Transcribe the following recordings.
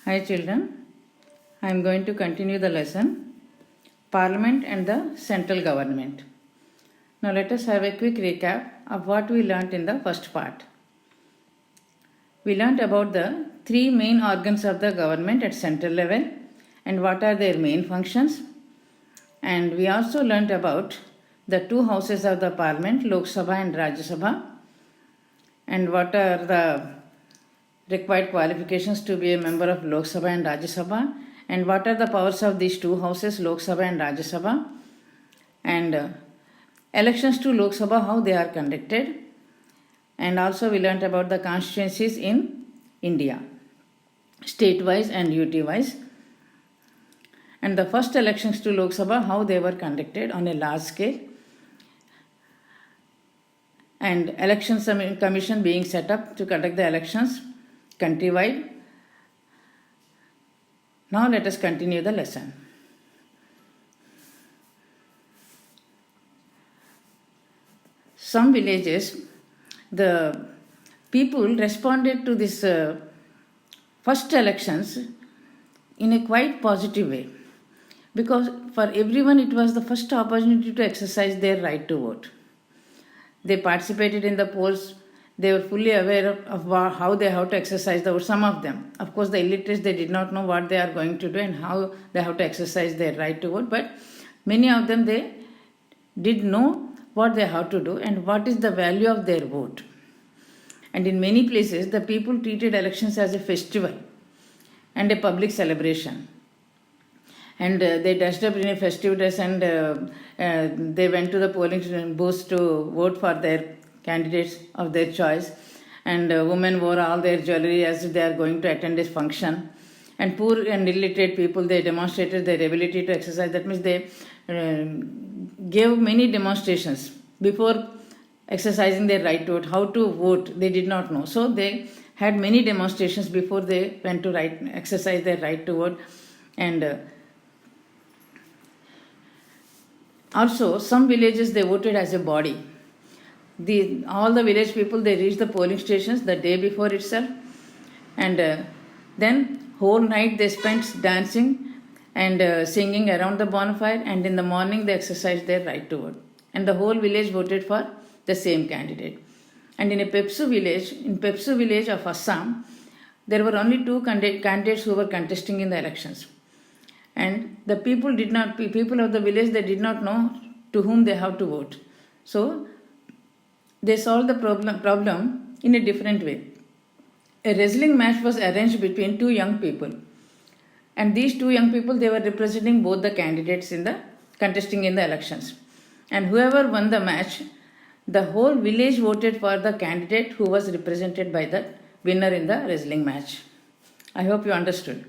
Hi children, I am going to continue the lesson Parliament and the Central Government. Now let us have a quick recap of what we learnt in the first part. We learnt about the three main organs of the government at central level and what are their main functions. And we also learnt about the two houses of the Parliament, Lok Sabha and Rajya Sabha, and what are the required qualifications to be a member of Lok Sabha and Rajya Sabha, and what are the powers of these two houses, Lok Sabha and Rajya Sabha, and elections to Lok Sabha, how they are conducted, and also we learnt about the constituencies in India, state-wise and UT-wise, and the first elections to Lok Sabha, how they were conducted on a large scale, and election commission being set up to conduct the elections countrywide. Now let us continue the lesson. Some villages, the people responded to this first elections in a quite positive way, because for everyone it was the first opportunity to exercise their right to vote. They participated in the polls. They were fully aware of how they have to exercise the vote. Some of them, of course, the illiterates, they did not know what they are going to do and how they have to exercise their right to vote. But many of them, they did know what they have to do and what is the value of their vote. And in many places, the people treated elections as a festival and a public celebration. And they dressed up in a festive dress and they went to the polling booths to vote for their candidates of their choice. And women wore all their jewelry as if they are going to attend this function. And poor and illiterate people, they demonstrated their ability to exercise. That means they gave many demonstrations before exercising their right to vote. How to vote, they did not know. So they had many demonstrations before they went to exercise their right to vote. And also, some villages, they voted as a body. All the village people, they reached the polling stations the day before itself, and then whole night they spent dancing and singing around the bonfire, and in the morning they exercised their right to vote. And the whole village voted for the same candidate. And in Pepsu village of Assam, there were only two candidates who were contesting in the elections. And the people of the village, they did not know to whom they have to vote. So they solved the problem in a different way. A wrestling match was arranged between two young people. And these two young people, they were representing both the candidates contesting in the elections. And whoever won the match, the whole village voted for the candidate who was represented by the winner in the wrestling match. I hope you understood.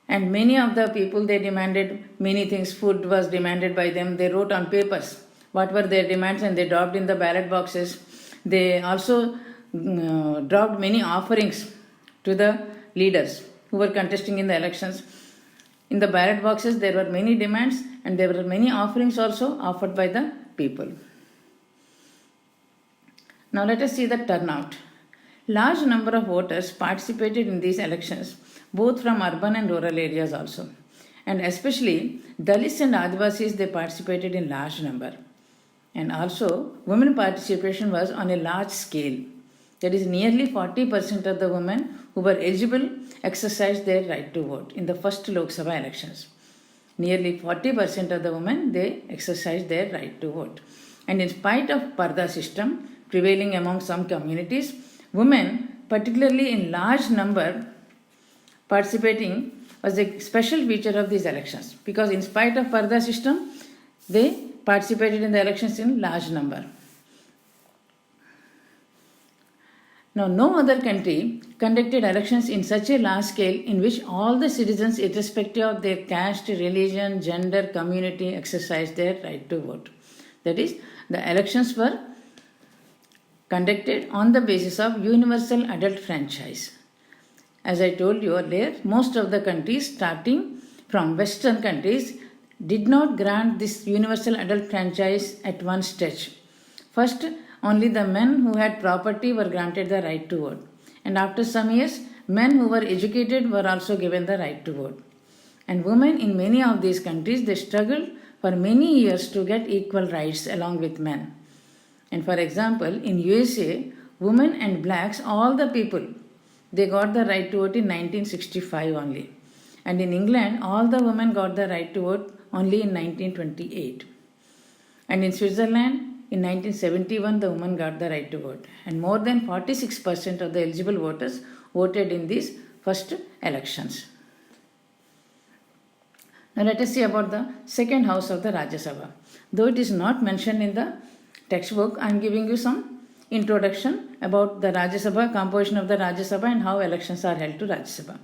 And many of the people, they demanded many things. Food was demanded by them. They wrote on papers what were their demands and they dropped in the ballot boxes. They also dropped many offerings to the leaders who were contesting in the elections. In the ballot boxes, there were many demands and there were many offerings also offered by the people. Now let us see the turnout. Large number of voters participated in these elections, both from urban and rural areas also. And especially Dalits and Adivasis, they participated in large number. And also women participation was on a large scale. That is, nearly 40% of the women who were eligible exercised their right to vote in the first Lok Sabha elections. Nearly 40% of the women, they exercised their right to vote. And in spite of Parda system prevailing among some communities, women, particularly in large number, participating was a special feature of these elections, because in spite of Parda system, they participated in the elections in large number. Now, no other country conducted elections in such a large scale in which all the citizens, irrespective of their caste, religion, gender, community, exercised their right to vote. That is, the elections were conducted on the basis of universal adult franchise. As I told you earlier, most of the countries, starting from Western countries, did not grant this universal adult franchise at one stretch. First, only the men who had property were granted the right to vote. And after some years, men who were educated were also given the right to vote. And women in many of these countries, they struggled for many years to get equal rights along with men. And for example, in USA, women and blacks, all the people, they got the right to vote in 1965 only. And in England, all the women got the right to vote only in 1928. And in Switzerland, in 1971, the women got the right to vote. And more than 46% of the eligible voters voted in these first elections. Now let us see about the second house of the Rajya Sabha. Though it is not mentioned in the textbook, I am giving you some introduction about the Rajya Sabha, composition of the Rajya Sabha and how elections are held to Rajya Sabha.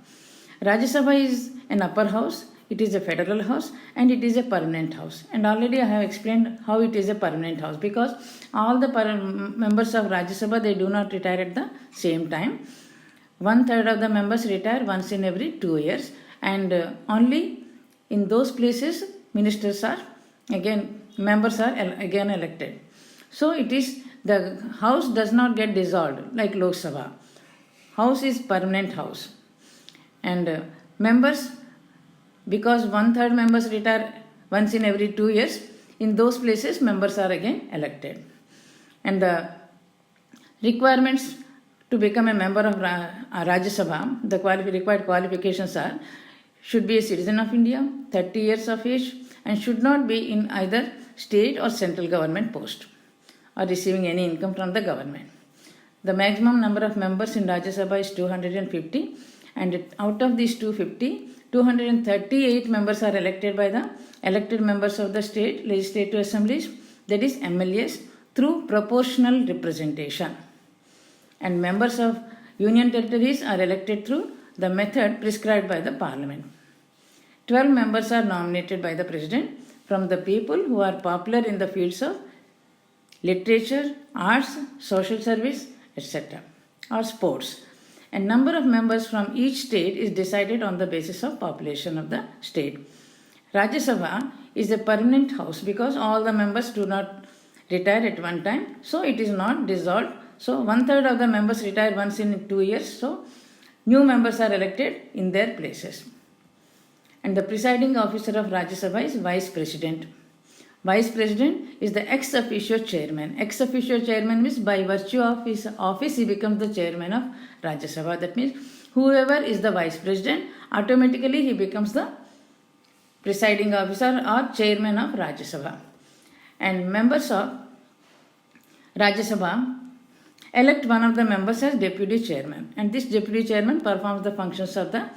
Rajya Sabha is an upper house, it is a federal house and it is a permanent house. And already I have explained how it is a permanent house because all the members of Rajya Sabha, they do not retire at the same time. 1/3 of the members retire once in every 2 years and only in those places ministers are members are again elected. So it is, the house does not get dissolved like Lok Sabha. House is permanent house. And members, because 1/3 members retire once in every 2 years, in those places members are again elected. And the requirements to become a member of Rajya Sabha, the required qualifications are, should be a citizen of India, 30 years of age, and should not be in either state or central government post or receiving any income from the government. The maximum number of members in Rajya Sabha is 250, and out of these 250, 238 members are elected by the elected members of the state legislative assemblies, that is MLAs, through proportional representation. And members of union territories are elected through the method prescribed by the parliament. 12 members are nominated by the president from the people who are popular in the fields of literature, arts, social service, etc. or sports. And number of members from each state is decided on the basis of population of the state. Rajya Sabha is a permanent house because all the members do not retire at one time, so it is not dissolved. So 1/3 of the members retire once in 2 years, so new members are elected in their places. And the presiding officer of Rajya Sabha is Vice President. Vice President is the ex officio chairman. Ex officio chairman means by virtue of his office he becomes the chairman of Rajya Sabha. That means whoever is the Vice President, automatically he becomes the presiding officer or chairman of Rajya Sabha. And members of Rajya Sabha elect one of the members as deputy chairman, and this deputy chairman performs the functions of the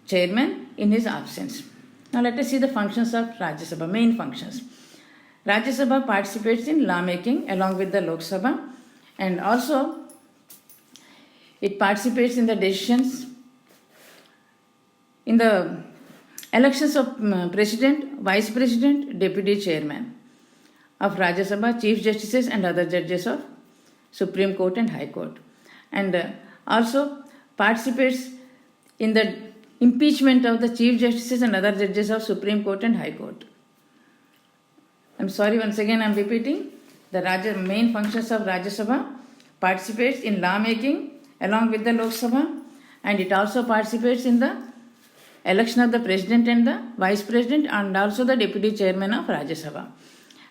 chairman in his absence. Now let us see the functions of Rajya Sabha, main functions. Rajya Sabha participates in law making along with the Lok Sabha, and also it participates in the decisions in the elections of president, vice president, deputy chairman of Rajya Sabha, chief justices and other judges of Supreme Court and High Court, and also participates in the impeachment of the chief justices and other judges of Supreme Court and High Court. I'm sorry, once again I'm repeating. The main functions of Rajya Sabha: participates in law making along with the Lok Sabha, and it also participates in the election of the president and the vice president and also the deputy chairman of Rajya Sabha.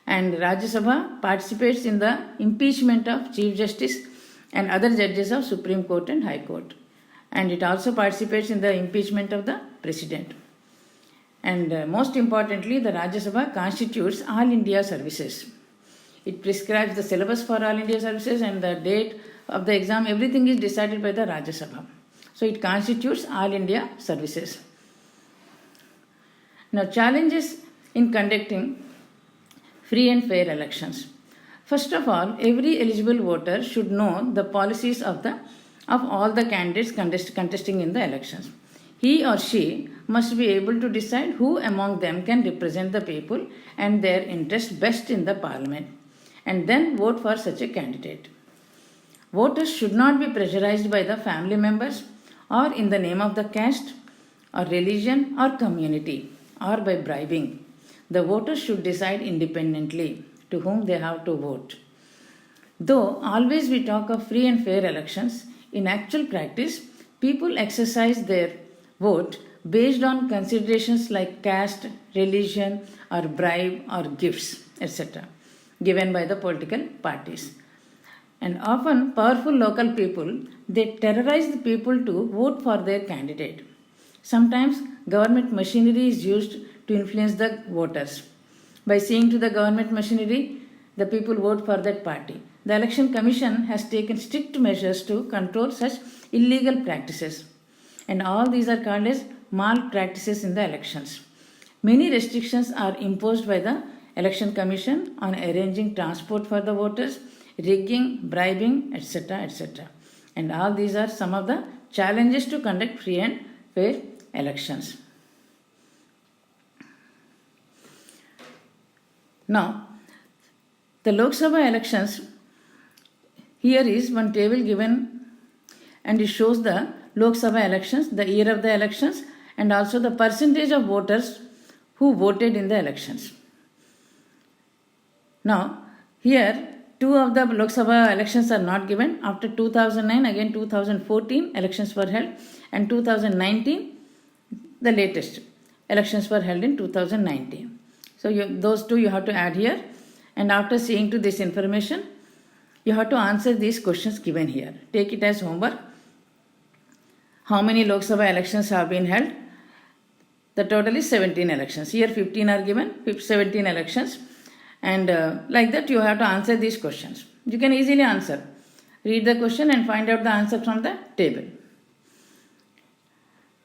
And Rajya Sabha participates in the impeachment of Chief Justice and other judges of Supreme Court and High Court. And it also participates in the impeachment of the President. And most importantly, the Rajya Sabha constitutes All India Services. It prescribes the syllabus for All India Services and the date of the exam. Everything is decided by the Rajya Sabha. So it constitutes All India Services. Now, challenges in conducting free and fair elections. First of all, every eligible voter should know the policies of all the candidates contesting in the elections. He or she must be able to decide who among them can represent the people and their interests best in the parliament, and then vote for such a candidate. Voters should not be pressurized by the family members or in the name of the caste or religion or community or by bribing. The voters should decide independently to whom they have to vote. Though always we talk of free and fair elections, in actual practice, people exercise their vote based on considerations like caste, religion, or bribe or gifts, etc., given by the political parties. And often, powerful local people they terrorize the people to vote for their candidate. Sometimes, government machinery is used to influence the voters. By seeing to the government machinery, the people vote for that party. The Election Commission has taken strict measures to control such illegal practices, and all these are called as malpractices in the elections. Many restrictions are imposed by the Election Commission on arranging transport for the voters, rigging, bribing, etc., etc. And all these are some of the challenges to conduct free and fair elections. Now, the Lok Sabha elections, here is one table given and it shows the Lok Sabha elections, the year of the elections, and also the percentage of voters who voted in the elections. Now, here two of the Lok Sabha elections are not given. After 2009, again 2014 elections were held, and 2019, the latest elections were held in 2019. So those two you have to add here, and after seeing to this information, you have to answer these questions given here. Take it as homework. How many Lok Sabha elections have been held? The total is 17 elections. Here 15 are given, 17 elections. And like that you have to answer these questions. You can easily answer. Read the question and find out the answer from the table.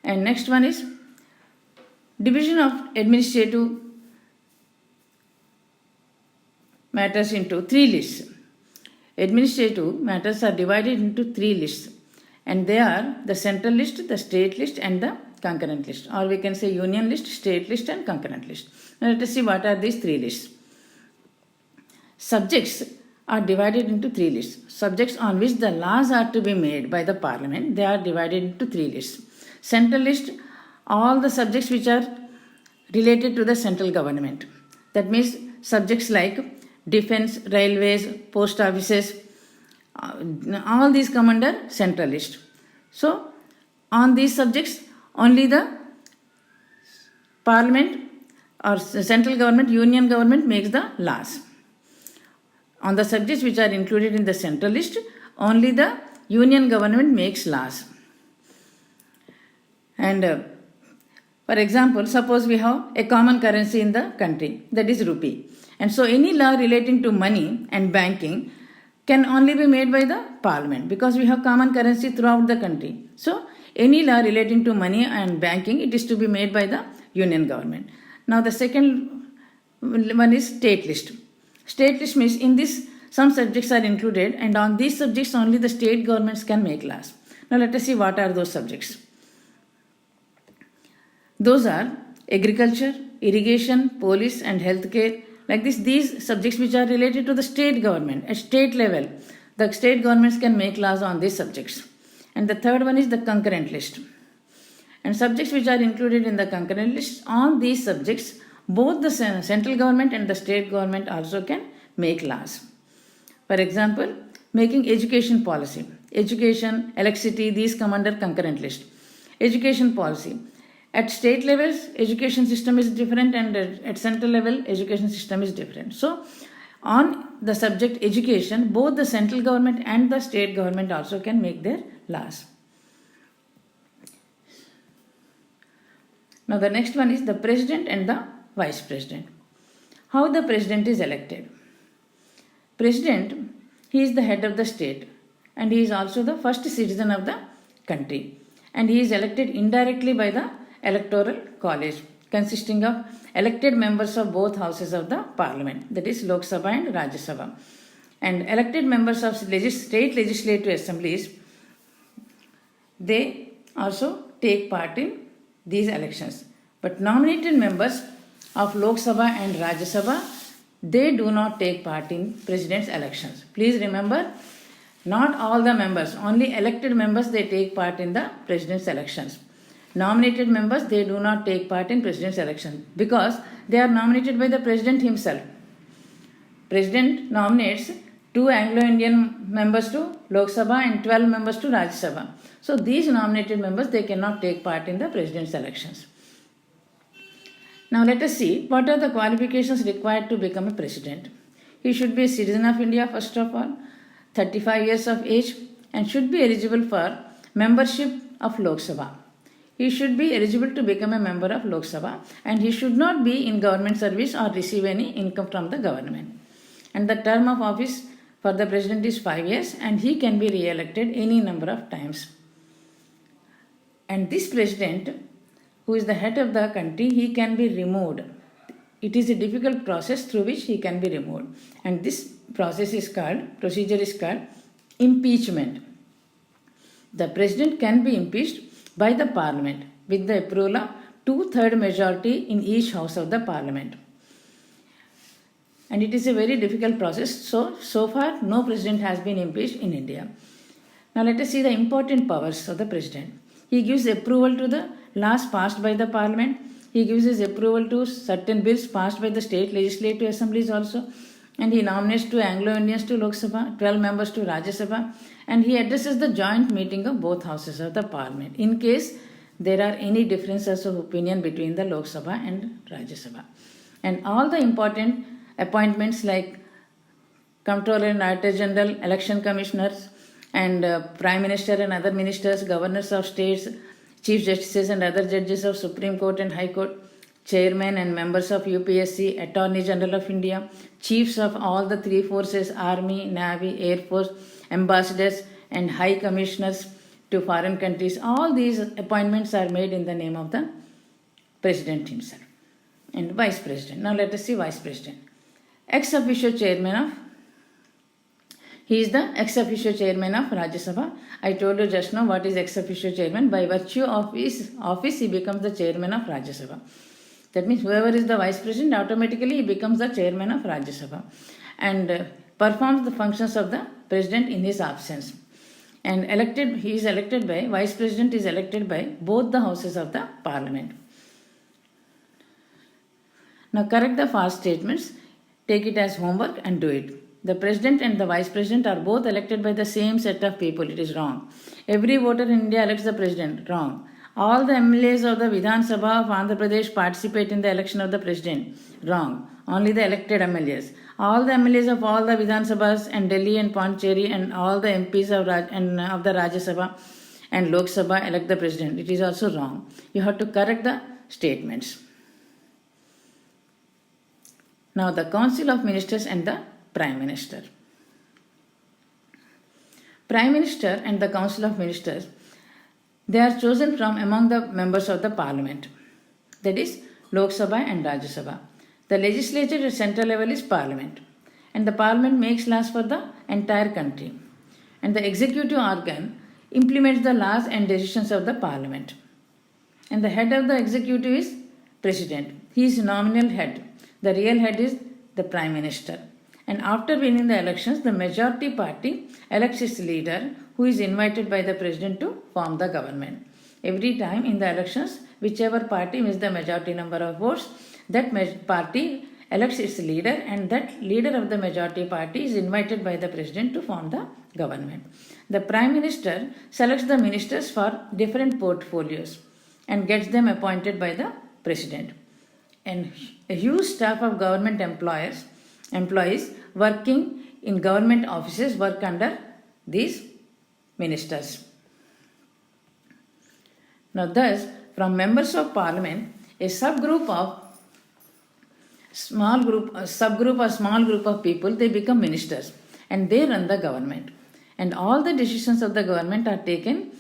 And next one is division of administrative matters into three lists. Administrative matters are divided into three lists, and they are the central list, the state list, and the concurrent list, or we can say union list, state list, and concurrent list. Now let us see what are these three lists. Subjects are divided into three lists. Subjects on which the laws are to be made by the parliament, they are divided into three lists. Central list, all the subjects which are related to the central government. That means subjects like defense, railways, post offices, all these come under central list. So, on these subjects, only the parliament or central government, union government makes the laws. On the subjects which are included in the central list, only the union government makes laws. And for example, suppose we have a common currency in the country, that is rupee. And so any law relating to money and banking can only be made by the parliament, because we have common currency throughout the country. So any law relating to money and banking, it is to be made by the union government. Now the second one is state list. State list means in this some subjects are included, and on these subjects only the state governments can make laws. Now let us see what are those subjects. Those are agriculture, irrigation, police, and healthcare. Like this, these subjects which are related to the state government at state level, the state governments can make laws on these subjects. And the third one is the concurrent list. And subjects which are included in the concurrent list, on these subjects, both the central government and the state government also can make laws. For example, making education policy. Education, electricity, these come under concurrent list. Education policy. At state levels, education system is different, and at central level, education system is different. So, on the subject education, both the central government and the state government also can make their laws. Now, the next one is the president and the vice president. How the president is elected? President, he is the head of the state, and he is also the first citizen of the country, and he is elected indirectly by the electoral college consisting of elected members of both houses of the parliament, that is Lok Sabha and Rajya Sabha, and elected members of state legislative assemblies. They also take part in these elections, but nominated members of Lok Sabha and Rajya Sabha, they do not take part in president's elections. Please remember, not all the members, only elected members, they take part in the president's elections. Nominated members, they do not take part in president's election because they are nominated by the president himself. President nominates 2 Anglo-Indian members to Lok Sabha and 12 members to Rajya Sabha. So these nominated members, they cannot take part in the president's elections. Now let us see what are the qualifications required to become a president. He should be a citizen of India first of all, 35 years of age, and should be eligible for membership of Lok Sabha. He should be eligible to become a member of Lok Sabha, and he should not be in government service or receive any income from the government. And the term of office for the president is 5 years, and he can be re-elected any number of times. And this president, who is the head of the country, he can be removed. It is a difficult process through which he can be removed. And this procedure is called impeachment. The president can be impeached by the parliament with the approval of 2/3 majority in each house of the parliament. And it is a very difficult process. So far, no president has been impeached in India. Now let us see the important powers of the president. He gives approval to the laws passed by the parliament. He gives his approval to certain bills passed by the state legislative assemblies also. And he nominates 2 Anglo-Indians to Lok Sabha, 12 members to Rajya Sabha, and he addresses the joint meeting of both houses of the parliament in case there are any differences of opinion between the Lok Sabha and Rajya Sabha. And all the important appointments like Comptroller and Auditor General, Election Commissioners, and Prime Minister and other ministers, governors of states, Chief Justices and other judges of Supreme Court and High Court, chairmen and members of UPSC, Attorney General of India, chiefs of all the 3 forces, Army, Navy, Air Force, ambassadors and high commissioners to foreign countries. All these appointments are made in the name of the President himself. And Vice President. Now let us see Vice President. Ex officio chairman of He is the ex officio chairman of Rajya Sabha. I told you just now what is ex officio chairman. By virtue of his office, he becomes the chairman of Rajya Sabha. That means whoever is the vice president, automatically he becomes the chairman of Rajya Sabha and performs the functions of the president in his absence. And he is elected by, vice president is elected by both the houses of the parliament. Now correct the false statements, take it as homework and do it. The president and the vice president are both elected by the same set of people. It is wrong. Every voter in India elects the president. Wrong. All the MLAs of the Vidhan Sabha of Andhra Pradesh participate in the election of the president. Wrong. Only the elected MLAs. All the MLAs of all the Vidhan Sabhas and Delhi and Pondicherry and all the MPs of the Rajya Sabha and Lok Sabha elect the president. It is also wrong. You have to correct the statements. Now the Council of Ministers and the Prime Minister. Prime Minister and the Council of Ministers, they are chosen from among the members of the Parliament. That is Lok Sabha and Rajya Sabha. The legislature at central level is Parliament. And the Parliament makes laws for the entire country. And the executive organ implements the laws and decisions of the Parliament. And the head of the executive is President. He is nominal head. The real head is the Prime Minister. And after winning the elections, the majority party elects its leader, who is invited by the president to form the government. Every time in the elections, whichever party wins the majority number of votes, that party elects its leader, and that leader of the majority party is invited by the president to form the government. The Prime Minister selects the ministers for different portfolios and gets them appointed by the president. And a huge staff of government employees working in government offices work under these ministers. Now thus, from members of parliament, a subgroup or small group of people, they become ministers and they run the government. And all the decisions of the government are taken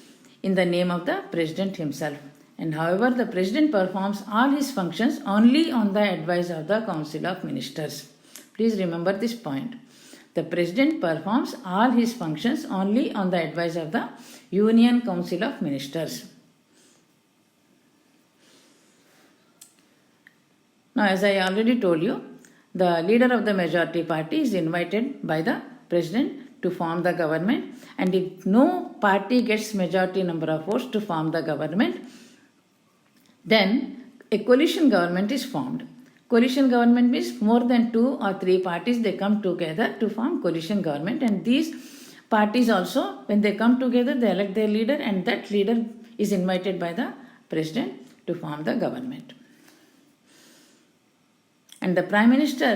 in the name of the president himself. And however, the president performs all his functions only on the advice of the Council of Ministers. Please remember this point. The president performs all his functions only on the advice of the Union Council of Ministers. Now, as I already told you, the leader of the majority party is invited by the president to form the government, and if no party gets majority number of votes to form the government, then a coalition government is formed. Coalition government means more than 2 or 3 parties, they come together to form coalition government, and these parties also, when they come together, they elect their leader, and that leader is invited by the president to form the government. And the Prime Minister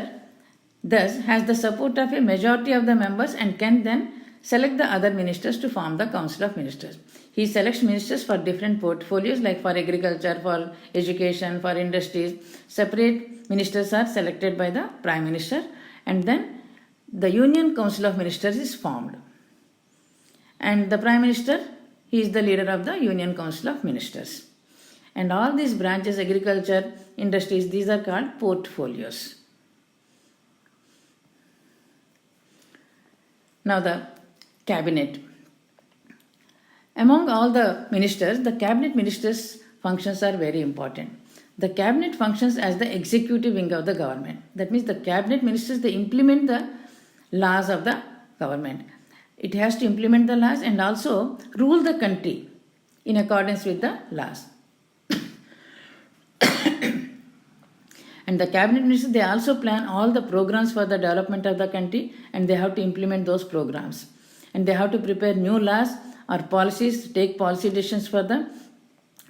thus has the support of a majority of the members and can then select the other ministers to form the Council of Ministers. He selects ministers for different portfolios, like for agriculture, for education, for industries. Separate ministers are selected by the Prime Minister, and then the Union Council of Ministers is formed. And the Prime Minister, he is the leader of the Union Council of Ministers. And all these branches, agriculture, industries, these are called portfolios. Now the cabinet. Among all the ministers, the cabinet ministers' functions are very important. The cabinet functions as the executive wing of the government. That means the cabinet ministers, they implement the laws of the government. It has to implement the laws and also rule the country in accordance with the laws. And the cabinet ministers, they also plan all the programs for the development of the country, and they have to implement those programs. And they have to prepare new laws or policies, take policy decisions for the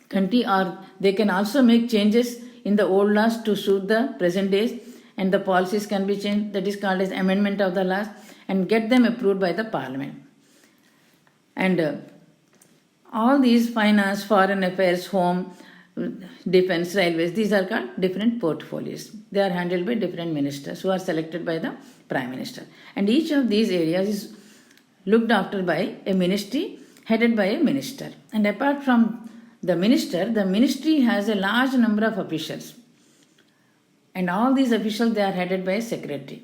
country, or they can also make changes in the old laws to suit the present days, and the policies can be changed. That is called as amendment of the laws, and get them approved by the parliament. And all these finance, foreign affairs, home, defense, railways, these are called different portfolios. They are handled by different ministers who are selected by the Prime Minister. And each of these areas is looked after by a ministry headed by a minister. And apart from the minister, the ministry has a large number of officials. And all these officials, they are headed by a secretary.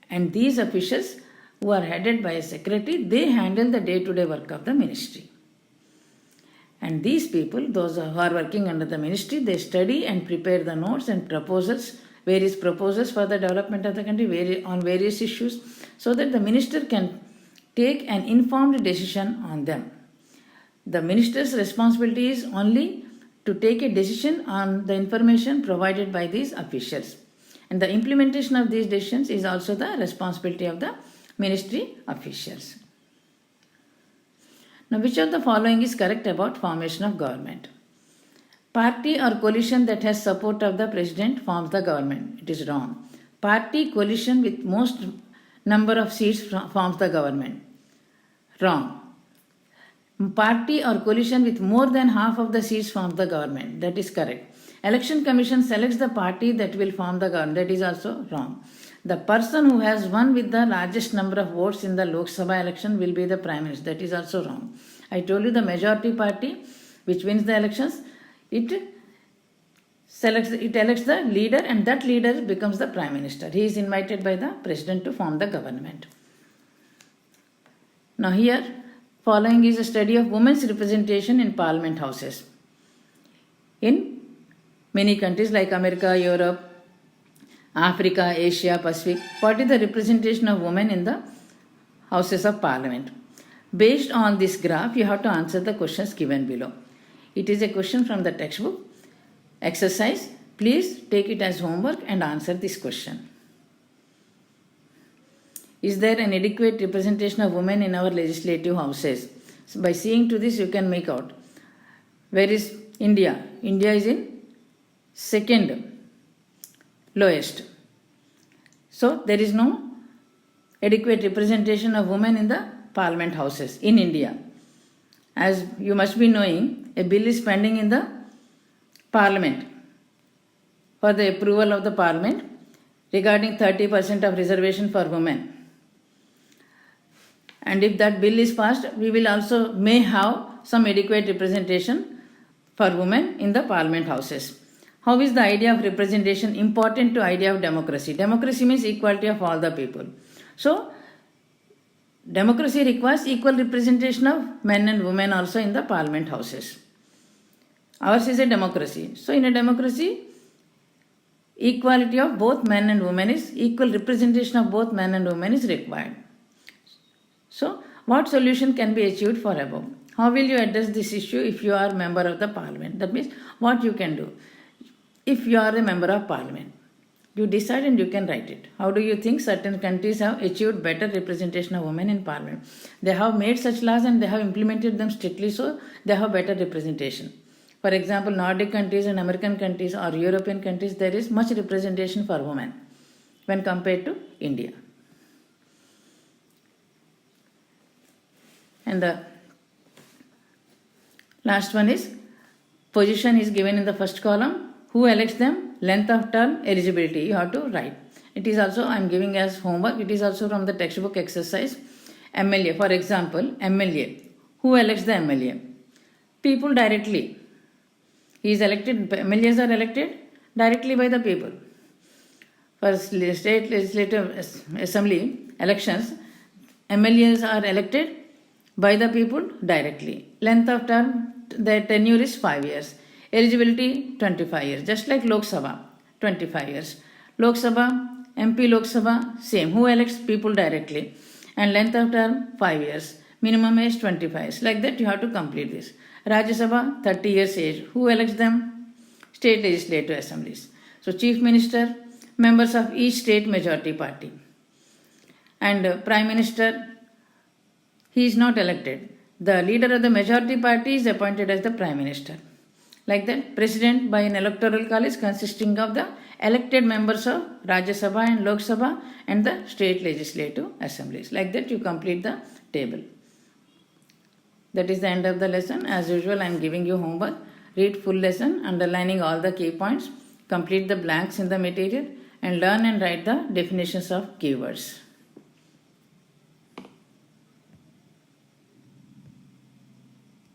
And these officials who are headed by a secretary, they handle the day-to-day work of the ministry. And these people, those who are working under the ministry, they study and prepare the notes and proposals, various proposals for the development of the country on various issues, so that the minister can take an informed decision on them. The minister's responsibility is only to take a decision on the information provided by these officials. And the implementation of these decisions is also the responsibility of the ministry officials. Now, which of the following is correct about formation of government? Party or coalition that has support of the president forms the government. It is wrong. Party coalition with most number of seats forms the government. Wrong. Party or coalition with more than half of the seats forms the government. That is correct. Election Commission selects the party that will form the government. That is also wrong. The person who has won with the largest number of votes in the Lok Sabha election will be the Prime Minister. That is also wrong. I told you the majority party which wins the elections, it elects the leader, and that leader becomes the Prime Minister. He is invited by the President to form the government. Now here, following is a study of women's representation in parliament houses. In many countries like America, Europe, Africa, Asia, Pacific, what is the representation of women in the houses of parliament? Based on this graph, you have to answer the questions given below. It is a question from the textbook. Exercise. Please take it as homework and answer this question. Is there an adequate representation of women in our legislative houses? So by seeing to this, you can make out. Where is India? India is in second lowest. So there is no adequate representation of women in the parliament houses in India. As you must be knowing, a bill is pending in the parliament for the approval of the parliament regarding 30% of reservation for women. And if that bill is passed, we will also may have some adequate representation for women in the parliament houses. How is the idea of representation important to idea of democracy? Democracy means equality of all the people. So, democracy requires equal representation of men and women also in the parliament houses. Ours is a democracy. So, in a democracy, equality of both men and women is, equal representation of both men and women is required. So, what solution can be achieved for above? How will you address this issue if you are a member of the parliament? That means, what you can do? if you are a member of parliament. You decide and you can write it. How do you think certain countries have achieved better representation of women in parliament? They have made such laws and they have implemented them strictly, so they have better representation. For example, Nordic countries and American countries or European countries, there is much representation for women when compared to India. And the last one is position is given in the first column. Who elects them? Length of term, eligibility. You have to write. It is also, I am giving as homework. It is also from the textbook exercise. MLA, for example, MLA. Who elects the MLA? People directly. He is elected, MLAs are elected directly by the people. For state legislative assembly elections, MLAs are elected by the people directly. Length of term, the tenure is 5 years. Eligibility 25 years. Just like Lok Sabha, 25 years. Lok Sabha, MP Lok Sabha, same. Who elects people directly? And length of term 5 years. Minimum age 25 years. Like that you have to complete this. Rajya Sabha 30 years age. Who elects them? State legislative assemblies. So Chief Minister, members of each state majority party. And Prime Minister, he is not elected. The leader of the majority party is appointed as the Prime Minister. Like that, President by an electoral college consisting of the elected members of Rajya Sabha and Lok Sabha and the state legislative assemblies. Like that, you complete the table. That is the end of the lesson. As usual, I am giving you homework. Read full lesson, underlining all the key points. Complete the blanks in the material and learn and write the definitions of keywords.